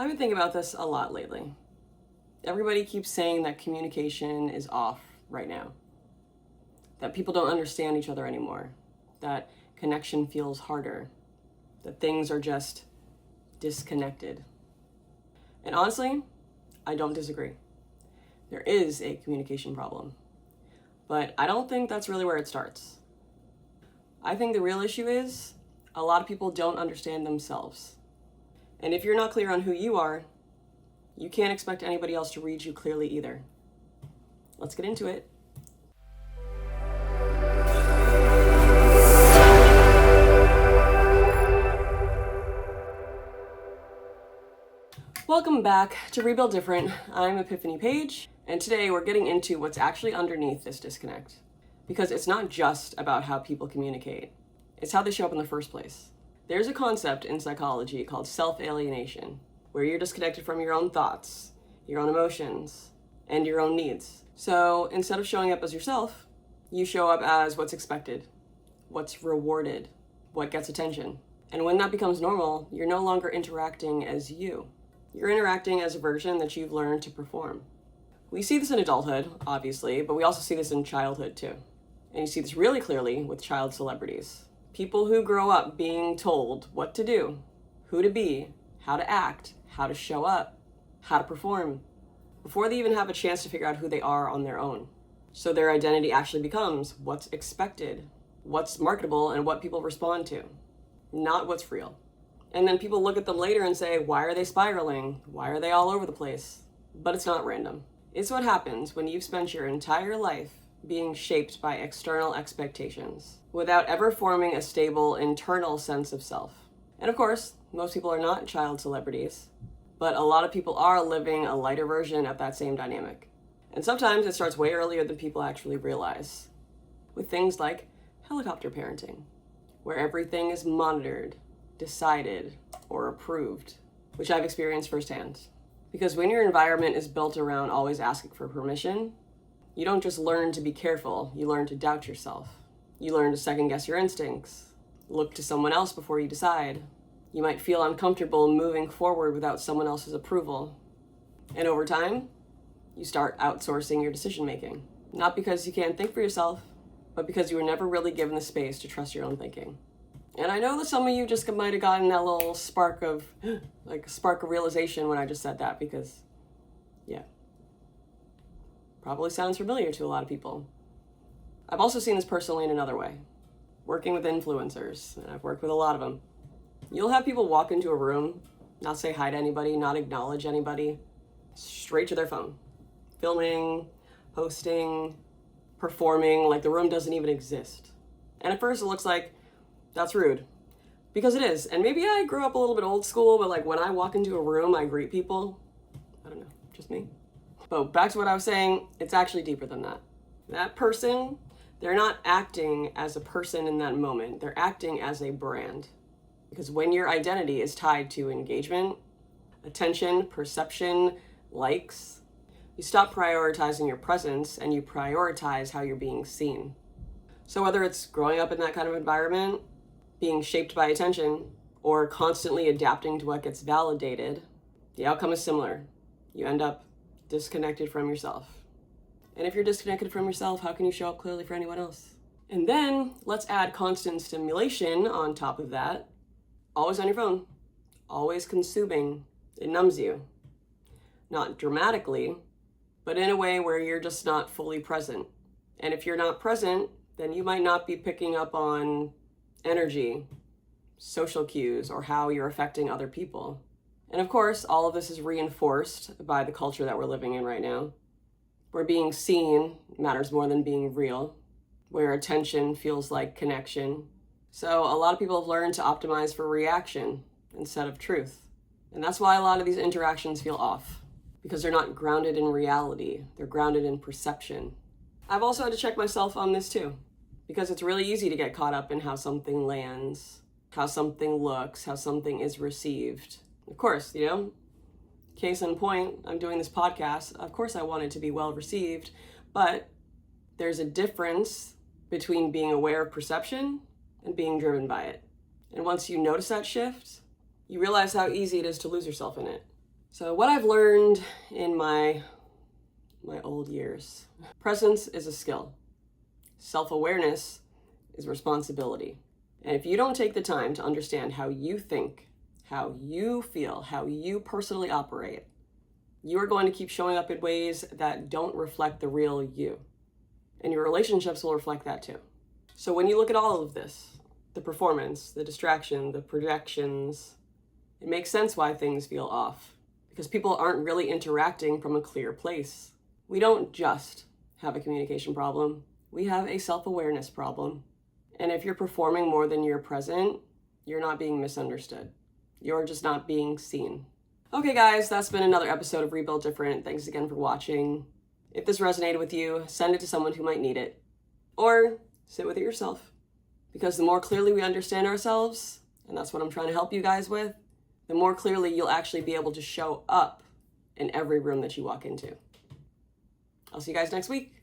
I've been thinking about this a lot lately. Everybody keeps saying that communication is off right now, that people don't understand each other anymore, that connection feels harder, that things are just disconnected. And honestly, I don't disagree. There is a communication problem, but I don't think that's really where it starts. I think the real issue is a lot of people don't understand themselves. And if you're not clear on who you are, you can't expect anybody else to read you clearly either. Let's get into it. Welcome back to Rebuild Different. I'm Epiphany Page, and today we're getting into what's actually underneath this disconnect. Because it's not just about how people communicate, it's how they show up in the first place. There's a concept in psychology called self-alienation, where you're disconnected from your own thoughts, your own emotions, and your own needs. So instead of showing up as yourself, you show up as what's expected, what's rewarded, what gets attention. And when that becomes normal, you're no longer interacting as you. You're interacting as a version that you've learned to perform. We see this in adulthood, obviously, but we also see this in childhood too. And you see this really clearly with child celebrities. People who grow up being told what to do, who to be, how to act, how to show up, how to perform, before they even have a chance to figure out who they are on their own. So their identity actually becomes what's expected, what's marketable, and what people respond to, not what's real. And then people look at them later and say, why are they spiraling? Why are they all over the place? But it's not random. It's what happens when you've spent your entire life being shaped by external expectations without ever forming a stable internal sense of self. And of course, most people are not child celebrities, but a lot of people are living a lighter version of that same dynamic. And sometimes it starts way earlier than people actually realize, with things like helicopter parenting, where everything is monitored, decided, or approved, which I've experienced firsthand. Because when your environment is built around always asking for permission, you don't just learn to be careful, you learn to doubt yourself. You learn to second guess your instincts, look to someone else before you decide. You might feel uncomfortable moving forward without someone else's approval. And over time, you start outsourcing your decision making. Not because you can't think for yourself, but because you were never really given the space to trust your own thinking. And I know that some of you just might have gotten that little spark of realization when I just said that, because, yeah, probably sounds familiar to a lot of people. I've also seen this personally in another way, working with influencers, and I've worked with a lot of them. You'll have people walk into a room, not say hi to anybody, not acknowledge anybody, straight to their phone, filming, posting, performing like the room doesn't even exist. And at first it looks like that's rude, because it is. And maybe I grew up a little bit old school, but like when I walk into a room, I greet people. I don't know, just me. But back to what I was saying, it's actually deeper than that. That person, they're not acting as a person in that moment. They're acting as a brand. Because when your identity is tied to engagement, attention, perception, likes, you stop prioritizing your presence and you prioritize how you're being seen. So whether it's growing up in that kind of environment, being shaped by attention, or constantly adapting to what gets validated, the outcome is similar. You end up disconnected from yourself. And if you're disconnected from yourself, how can you show up clearly for anyone else? And then let's add constant stimulation on top of that. Always on your phone, always consuming. It numbs you. Not dramatically, but in a way where you're just not fully present. And if you're not present, then you might not be picking up on energy, social cues, or how you're affecting other people. And of course, all of this is reinforced by the culture that we're living in right now, where being seen matters more than being real, where attention feels like connection. So a lot of people have learned to optimize for reaction instead of truth. And that's why a lot of these interactions feel off, because they're not grounded in reality. They're grounded in perception. I've also had to check myself on this too, because it's really easy to get caught up in how something lands, how something looks, how something is received. Of course, case in point, I'm doing this podcast. Of course I want it to be well received, but there's a difference between being aware of perception and being driven by it. And once you notice that shift, you realize how easy it is to lose yourself in it. So what I've learned in my old years, presence is a skill. Self-awareness is responsibility. And if you don't take the time to understand how you think, how you feel, how you personally operate, you are going to keep showing up in ways that don't reflect the real you. And your relationships will reflect that too. So when you look at all of this, the performance, the distraction, the projections, it makes sense why things feel off. Because people aren't really interacting from a clear place. We don't just have a communication problem. We have a self-awareness problem. And if you're performing more than you're present, you're not being misunderstood. You're just not being seen. Okay guys, that's been another episode of Rebuild Different. Thanks again for watching. If this resonated with you, send it to someone who might need it. Or sit with it yourself. Because the more clearly we understand ourselves, and that's what I'm trying to help you guys with, the more clearly you'll actually be able to show up in every room that you walk into. I'll see you guys next week.